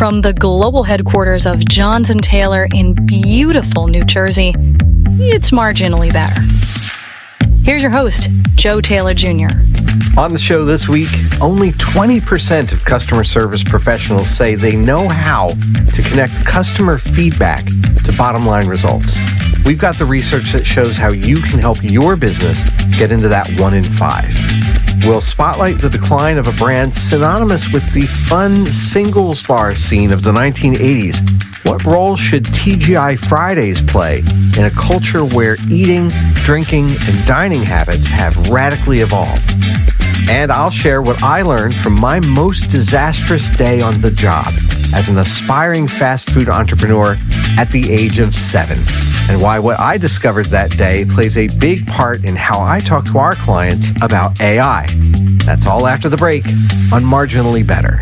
From the global headquarters of Johns & Taylor in beautiful New Jersey, it's Marginally Better. Here's your host, Joe Taylor Jr. On the show this week, only 20% of customer service professionals say they know how to connect customer feedback to bottom line results. We've got the research that shows how you can help your business get into that 1 in 5. We'll spotlight the decline of a brand synonymous with the fun singles bar scene of the 1980s. What role should TGI Fridays play in a culture where eating, drinking, and dining habits have radically evolved? And I'll share what I learned from my most disastrous day on the job as an aspiring fast food entrepreneur at the age of 7, and why what I discovered that day plays a big part in how I talk to our clients about AI. That's all after the break on Marginally Better.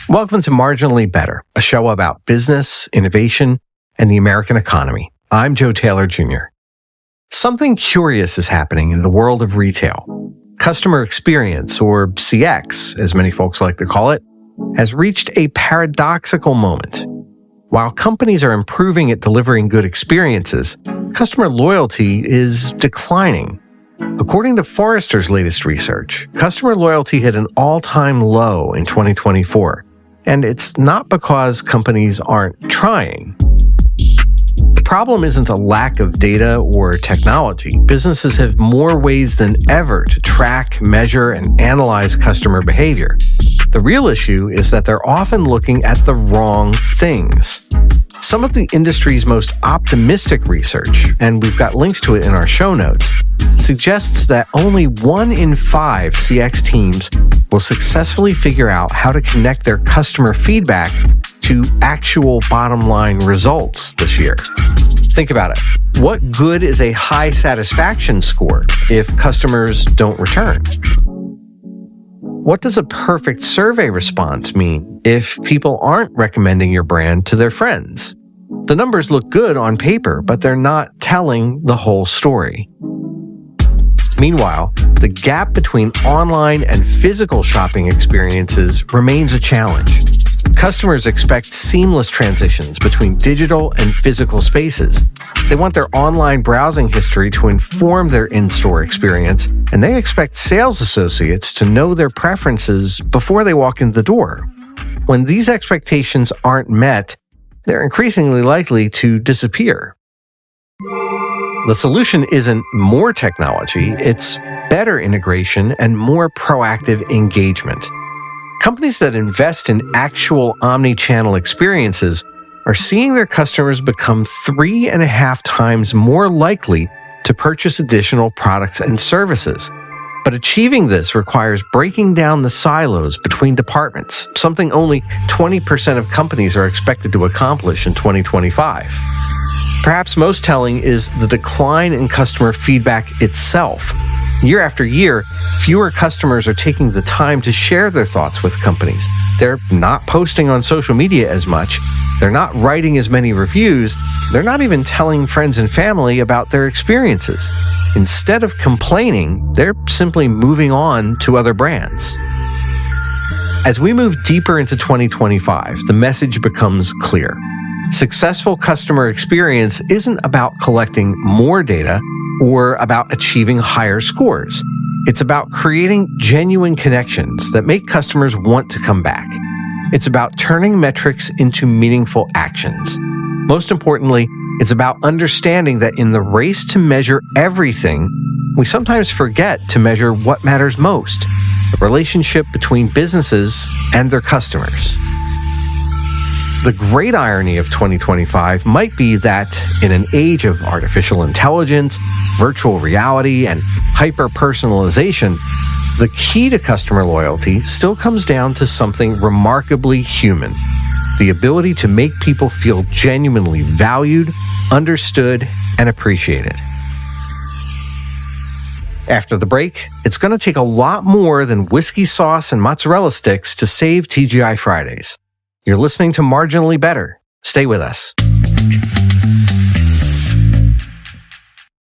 Welcome to Marginally Better, a show about business, innovation, and the American economy. I'm Joe Taylor Jr. Something curious is happening in the world of retail. Customer experience, or CX, as many folks like to call it, has reached a paradoxical moment. While companies are improving at delivering good experiences, customer loyalty is declining. According to Forrester's latest research, customer loyalty hit an all-time low in 2024. And it's not because companies aren't trying. The problem isn't a lack of data or technology. Businesses have more ways than ever to track, measure, and analyze customer behavior. The real issue is that they're often looking at the wrong things. Some of the industry's most optimistic research, and we've got links to it in our show notes, suggests that only 1 in 5 CX teams will successfully figure out how to connect their customer feedback to actual bottom line results this year. Think about it. What good is a high satisfaction score if customers don't return? What does a perfect survey response mean if people aren't recommending your brand to their friends? The numbers look good on paper, but they're not telling the whole story. Meanwhile, the gap between online and physical shopping experiences remains a challenge. Customers expect seamless transitions between digital and physical spaces. They want their online browsing history to inform their in-store experience, and they expect sales associates to know their preferences before they walk in the door. When these expectations aren't met, they're increasingly likely to disappear. The solution isn't more technology, it's better integration and more proactive engagement. Companies that invest in actual omni-channel experiences are seeing their customers become 3.5 times more likely to purchase additional products and services. But achieving this requires breaking down the silos between departments, something only 20% of companies are expected to accomplish in 2025. Perhaps most telling is the decline in customer feedback itself. Year after year, fewer customers are taking the time to share their thoughts with companies. They're not posting on social media as much. They're not writing as many reviews. They're not even telling friends and family about their experiences. Instead of complaining, they're simply moving on to other brands. As we move deeper into 2025, the message becomes clear. Successful customer experience isn't about collecting more data or about achieving higher scores. It's about creating genuine connections that make customers want to come back. It's about turning metrics into meaningful actions. Most importantly, it's about understanding that in the race to measure everything, we sometimes forget to measure what matters most, the relationship between businesses and their customers. The great irony of 2025 might be that in an age of artificial intelligence, virtual reality, and hyper-personalization, the key to customer loyalty still comes down to something remarkably human: the ability to make people feel genuinely valued, understood, and appreciated. After the break, it's going to take a lot more than whiskey sauce and mozzarella sticks to save TGI Fridays. You're listening to Marginally Better. Stay with us.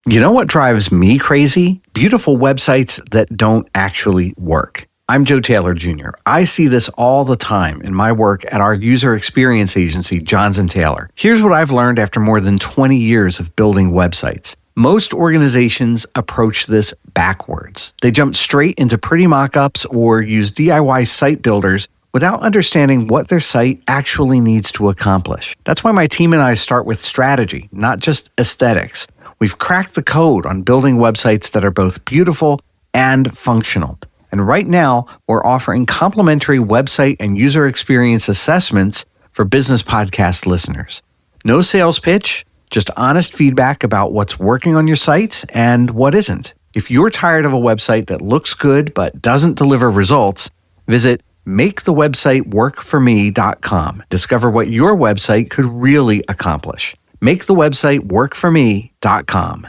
You know what drives me crazy? Beautiful websites that don't actually work. I'm Joe Taylor Jr. I see this all the time in my work at our user experience agency, Johns & Taylor. Here's what I've learned after more than 20 years of building websites. Most organizations approach this backwards. They jump straight into pretty mock-ups or use DIY site builders without understanding what their site actually needs to accomplish. That's why my team and I start with strategy, not just aesthetics. We've cracked the code on building websites that are both beautiful and functional. And right now, we're offering complimentary website and user experience assessments for business podcast listeners. No sales pitch, just honest feedback about what's working on your site and what isn't. If you're tired of a website that looks good but doesn't deliver results, visit makethewebsiteworkforme.com. Discover what your website could really accomplish. makethewebsiteworkforme.com.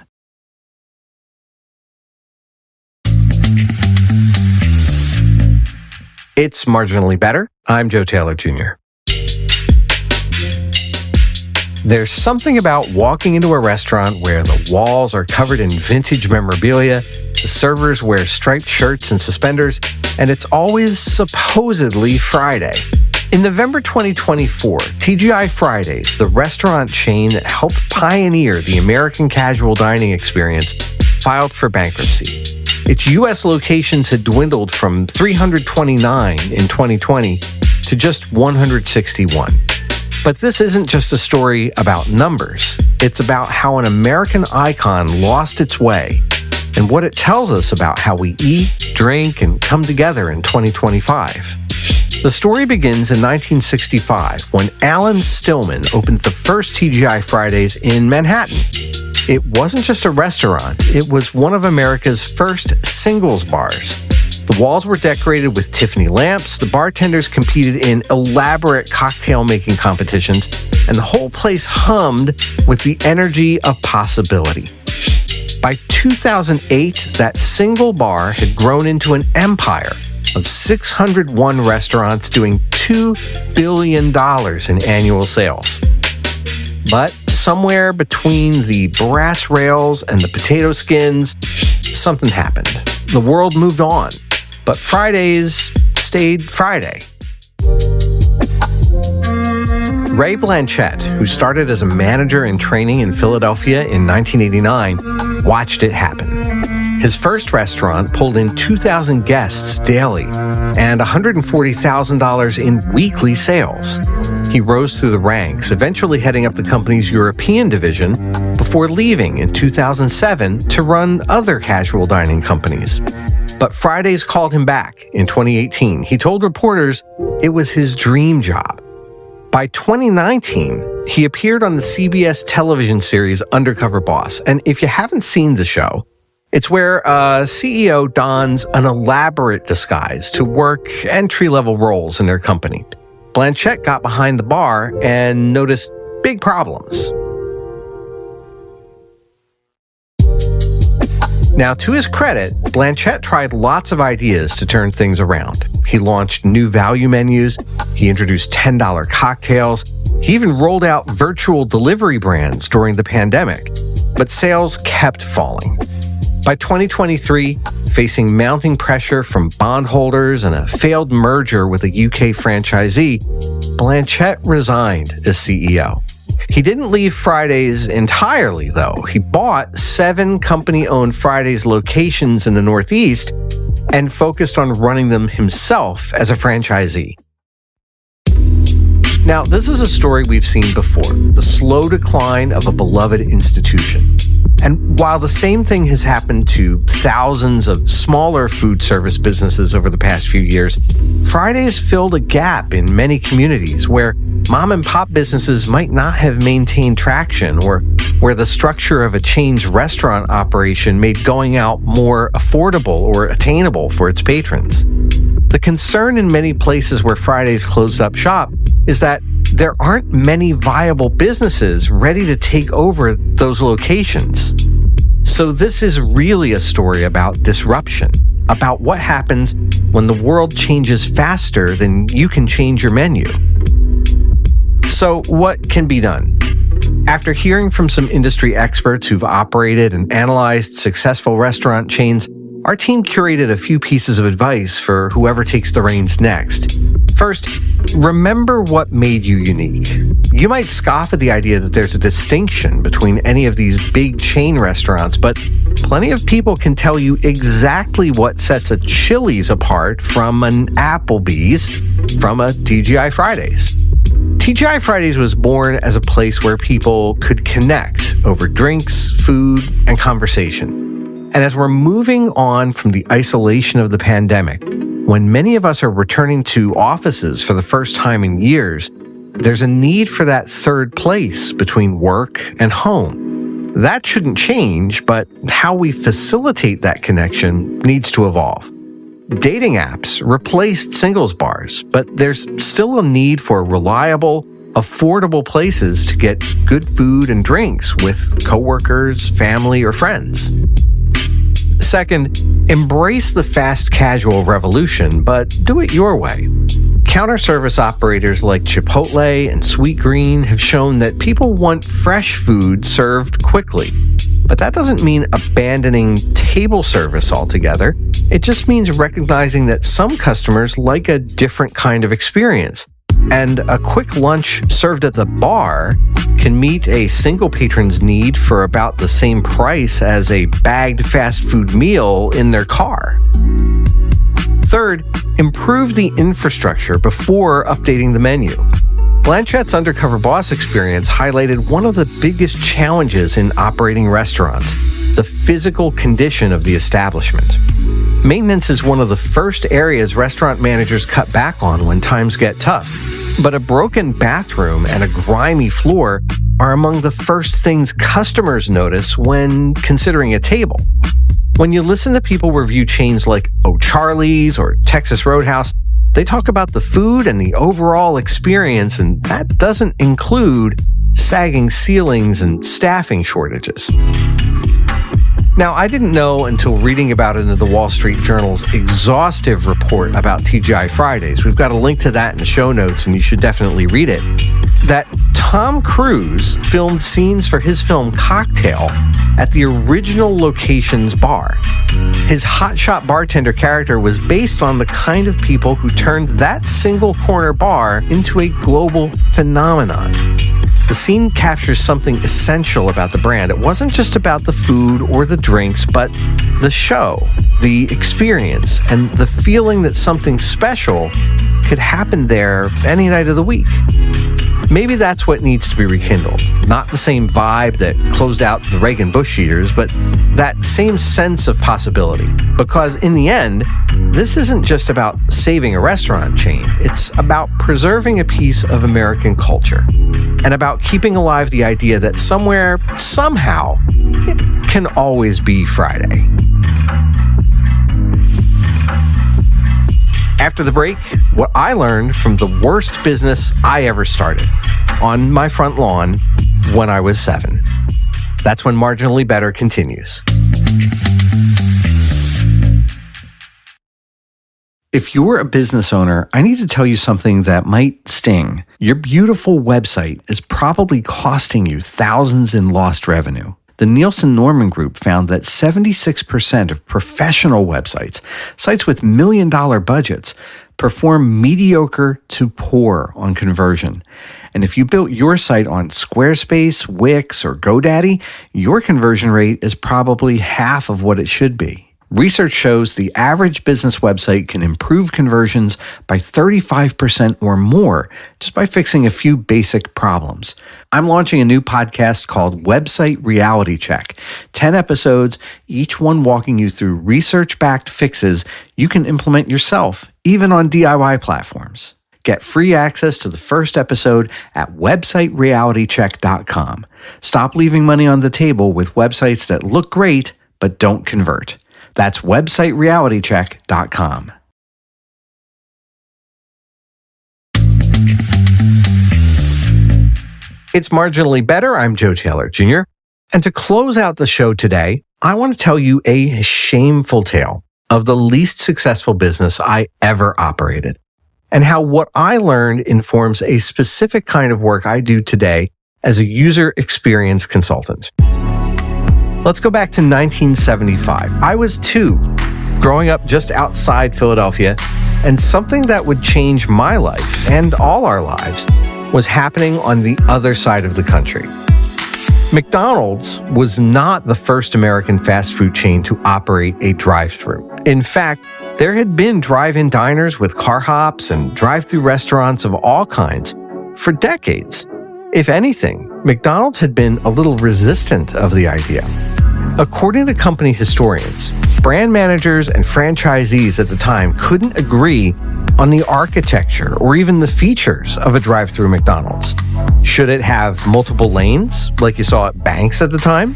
It's Marginally Better. I'm Joe Taylor Jr. There's something about walking into a restaurant where the walls are covered in vintage memorabilia, the servers wear striped shirts and suspenders, and it's always supposedly Friday. In November 2024, TGI Fridays, the restaurant chain that helped pioneer the American casual dining experience, filed for bankruptcy. Its U.S. locations had dwindled from 329 in 2020 to just 161. But this isn't just a story about numbers. It's about how an American icon lost its way and what it tells us about how we eat, drink, and come together in 2025. The story begins in 1965 when Alan Stillman opened the first TGI Fridays in Manhattan. It wasn't just a restaurant, it was one of America's first singles bars. The walls were decorated with Tiffany lamps, the bartenders competed in elaborate cocktail-making competitions, and the whole place hummed with the energy of possibility. By 2008, that single bar had grown into an empire of 601 restaurants doing $2 billion in annual sales. But somewhere between the brass rails and the potato skins, something happened. The world moved on, but Fridays stayed Friday. Ray Blanchette, who started as a manager in training in Philadelphia in 1989, watched it happen. His first restaurant pulled in 2,000 guests daily and $140,000 in weekly sales. He rose through the ranks, eventually heading up the company's European division before leaving in 2007 to run other casual dining companies. But Fridays called him back in 2018. He told reporters it was his dream job. By 2019, he appeared on the CBS television series Undercover Boss. And if you haven't seen the show, it's where a CEO dons an elaborate disguise to work entry-level roles in their company. Blanchette got behind the bar and noticed big problems. Now, to his credit, Blanchette tried lots of ideas to turn things around. He launched new value menus, he introduced $10 cocktails, he even rolled out virtual delivery brands during the pandemic, but sales kept falling. By 2023, facing mounting pressure from bondholders and a failed merger with a UK franchisee, Blanchette resigned as CEO. He didn't leave Fridays entirely, though. He bought 7 company-owned Fridays locations in the Northeast and focused on running them himself as a franchisee. Now, this is a story we've seen before, the slow decline of a beloved institution. And while the same thing has happened to thousands of smaller food service businesses over the past few years, Fridays filled a gap in many communities where mom and pop businesses might not have maintained traction, or where the structure of a chain's restaurant operation made going out more affordable or attainable for its patrons. The concern in many places where Fridays closed up shop is that there aren't many viable businesses ready to take over those locations. So this is really a story about disruption, about what happens when the world changes faster than you can change your menu. So what can be done? After hearing from some industry experts who've operated and analyzed successful restaurant chains, our team curated a few pieces of advice for whoever takes the reins next. First, remember what made you unique. You might scoff at the idea that there's a distinction between any of these big chain restaurants, but plenty of people can tell you exactly what sets a Chili's apart from an Applebee's, from a TGI Fridays. TGI Fridays was born as a place where people could connect over drinks, food, and conversation. And as we're moving on from the isolation of the pandemic, when many of us are returning to offices for the first time in years, there's a need for that third place between work and home. That shouldn't change, but how we facilitate that connection needs to evolve. Dating apps replaced singles bars, but there's still a need for reliable, affordable places to get good food and drinks with coworkers, family, or friends. Second, embrace the fast casual revolution, but do it your way. Counter service operators like Chipotle and Sweet Green have shown that people want fresh food served quickly. But that doesn't mean abandoning table service altogether. It just means recognizing that some customers like a different kind of experience. And a quick lunch served at the bar can meet a single patron's need for about the same price as a bagged fast food meal in their car. Third, improve the infrastructure before updating the menu. Blanchette's Undercover Boss experience highlighted one of the biggest challenges in operating restaurants, the physical condition of the establishment. Maintenance is one of the first areas restaurant managers cut back on when times get tough. But a broken bathroom and a grimy floor are among the first things customers notice when considering a table. When you listen to people review chains like O'Charlie's or Texas Roadhouse, they talk about the food and the overall experience, and that doesn't include sagging ceilings and staffing shortages. Now, I didn't know until reading about it in the Wall Street Journal's exhaustive report about TGI Fridays, we've got a link to that in the show notes and you should definitely read it, that Tom Cruise filmed scenes for his film Cocktail at the original location's bar. His hotshot bartender character was based on the kind of people who turned that single corner bar into a global phenomenon. The scene captures something essential about the brand. It wasn't just about the food or the drinks, but the show, the experience, and the feeling that something special could happen there any night of the week. Maybe that's what needs to be rekindled. Not the same vibe that closed out the Reagan Bush years, but that same sense of possibility. Because in the end, this isn't just about saving a restaurant chain. It's about preserving a piece of American culture. And about keeping alive the idea that somewhere, somehow, it can always be Friday. After the break, what I learned from the worst business I ever started on my front lawn when I was 7. That's when Marginally Better continues. If you're a business owner, I need to tell you something that might sting. Your beautiful website is probably costing you thousands in lost revenue. The Nielsen-Norman Group found that 76% of professional websites, sites with million-dollar budgets, perform mediocre to poor on conversion. And if you built your site on Squarespace, Wix, or GoDaddy, your conversion rate is probably half of what it should be. Research shows the average business website can improve conversions by 35% or more just by fixing a few basic problems. I'm launching a new podcast called Website Reality Check. 10 episodes, each one walking you through research-backed fixes you can implement yourself, even on DIY platforms. Get free access to the first episode at websiterealitycheck.com. Stop leaving money on the table with websites that look great but don't convert. That's websiterealitycheck.com. It's Marginally Better. I'm Joe Taylor Jr. And to close out the show today, I want to tell you a shameful tale of the least successful business I ever operated, and how what I learned informs a specific kind of work I do today as a user experience consultant. Let's go back to 1975. I was 2, growing up just outside Philadelphia, and something that would change my life and all our lives was happening on the other side of the country. McDonald's was not the first American fast food chain to operate a drive-thru. In fact, there had been drive-in diners with car hops and drive-thru restaurants of all kinds for decades. If anything, McDonald's had been a little resistant of the idea. According to company historians, brand managers and franchisees at the time couldn't agree on the architecture or even the features of a drive-thru McDonald's. Should it have multiple lanes, like you saw at Banks at the time?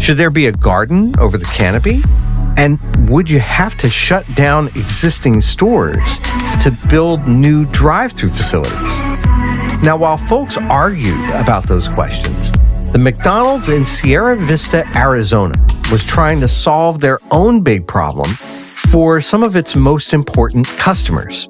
Should there be a garden over the canopy? And would you have to shut down existing stores to build new drive-thru facilities? Now, while folks argued about those questions, the McDonald's in Sierra Vista, Arizona, was trying to solve their own big problem for some of its most important customers.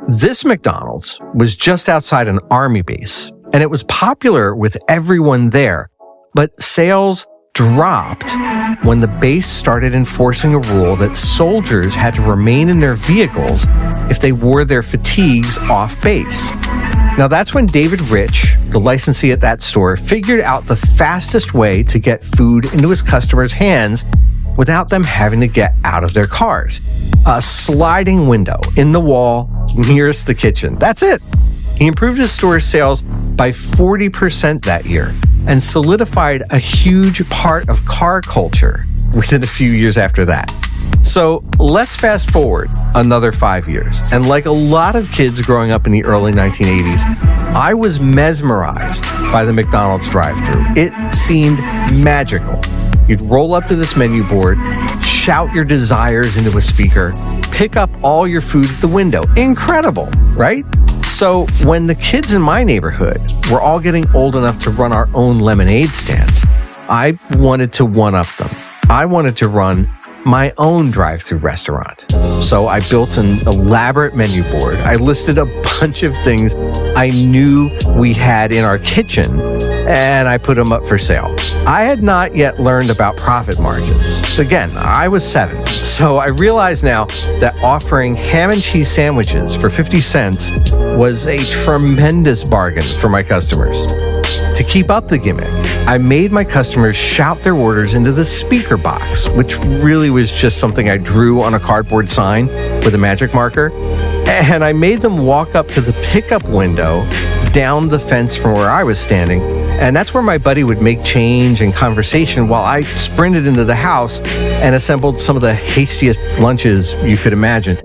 This McDonald's was just outside an army base, and it was popular with everyone there, but sales dropped when the base started enforcing a rule that soldiers had to remain in their vehicles if they wore their fatigues off base. Now that's when David Rich, the licensee at that store, figured out the fastest way to get food into his customers' hands without them having to get out of their cars. A sliding window in the wall nearest the kitchen. That's it. He improved his store's sales by 40% that year and solidified a huge part of car culture within a few years after that. So let's fast forward another 5 years. And like a lot of kids growing up in the early 1980s, I was mesmerized by the McDonald's drive-thru. It seemed magical. You'd roll up to this menu board, shout your desires into a speaker, pick up all your food at the window. Incredible, right? So when the kids in my neighborhood were all getting old enough to run our own lemonade stands, I wanted to one-up them. I wanted to run my own drive-thru restaurant. So I built an elaborate menu board. I listed a bunch of things I knew we had in our kitchen, and I put them up for sale. I had not yet learned about profit margins. Again, I was 7, so I realize now that offering ham and cheese sandwiches for 50 cents was a tremendous bargain for my customers. To keep up the gimmick, I made my customers shout their orders into the speaker box, which really was just something I drew on a cardboard sign with a magic marker. And I made them walk up to the pickup window down the fence from where I was standing. And that's where my buddy would make change and conversation while I sprinted into the house and assembled some of the hastiest lunches you could imagine.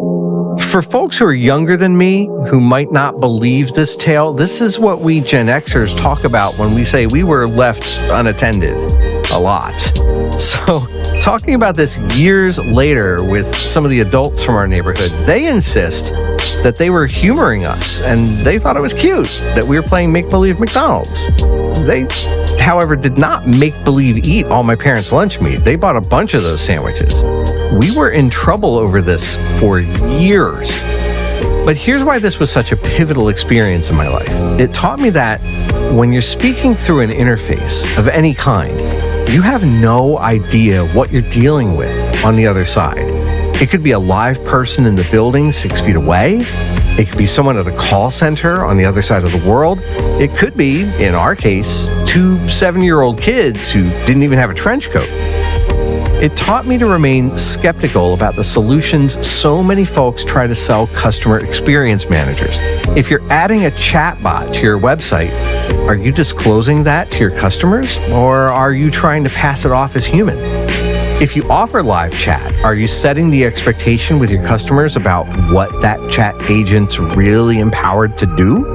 For folks who are younger than me, who might not believe this tale, this is what we Gen Xers talk about when we say we were left unattended a lot. So, talking about this years later with some of the adults from our neighborhood, they insist that they were humoring us and they thought it was cute that we were playing make-believe McDonald's. They, however, did not make-believe eat all my parents' lunch meat. They bought a bunch of those sandwiches. We were in trouble over this for years. But here's why this was such a pivotal experience in my life. It taught me that when you're speaking through an interface of any kind, you have no idea what you're dealing with on the other side. It could be a live person in the building 6 feet away. It could be someone at a call center on the other side of the world. It could be, in our case, 2 7-year-old kids who didn't even have a trench coat. It taught me to remain skeptical about the solutions so many folks try to sell customer experience managers. If you're adding a chatbot to your website, are you disclosing that to your customers, or are you trying to pass it off as human? If you offer live chat, are you setting the expectation with your customers about what that chat agent's really empowered to do?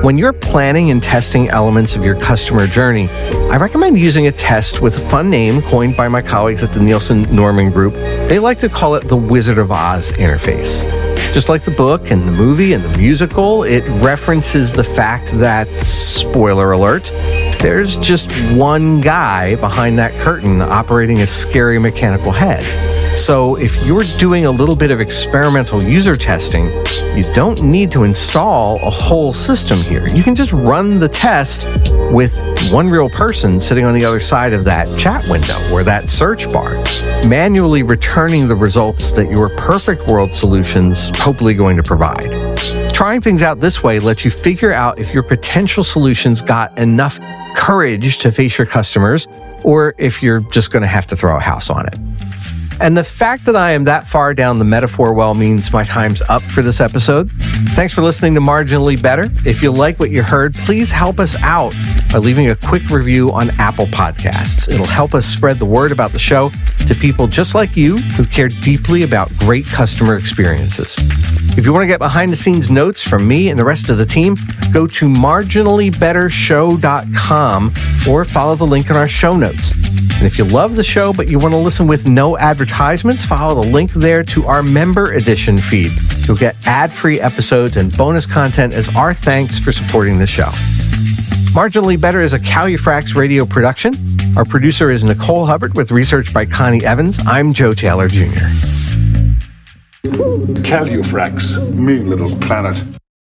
When you're planning and testing elements of your customer journey, I recommend using a test with a fun name coined by my colleagues at the Nielsen Norman Group. They like to call it the Wizard of Oz interface. Just like the book and the movie and the musical, it references the fact that, spoiler alert, there's just one guy behind that curtain operating a scary mechanical head. So if you're doing a little bit of experimental user testing, you don't need to install a whole system here. You can just run the test with one real person sitting on the other side of that chat window or that search bar, manually returning the results that your perfect world solution's hopefully going to provide. Trying things out this way lets you figure out if your potential solutions got enough courage to face your customers, or if you're just going to have to throw a house on it. And the fact that I am that far down the metaphor well means my time's up for this episode. Thanks for listening to Marginally Better. If you like what you heard, please help us out by leaving a quick review on Apple Podcasts. It'll help us spread the word about the show to people just like you who care deeply about great customer experiences. If you want to get behind-the-scenes notes from me and the rest of the team, go to marginallybettershow.com or follow the link in our show notes. And if you love the show but you want to listen with no advertisements, follow the link there to our member edition feed. You'll get ad-free episodes and bonus content as our thanks for supporting the show. Marginally Better is a Calufrax radio production. Our producer is Nicole Hubbard with research by Connie Evans. I'm Joe Taylor Jr. Calufrax, mean little planet.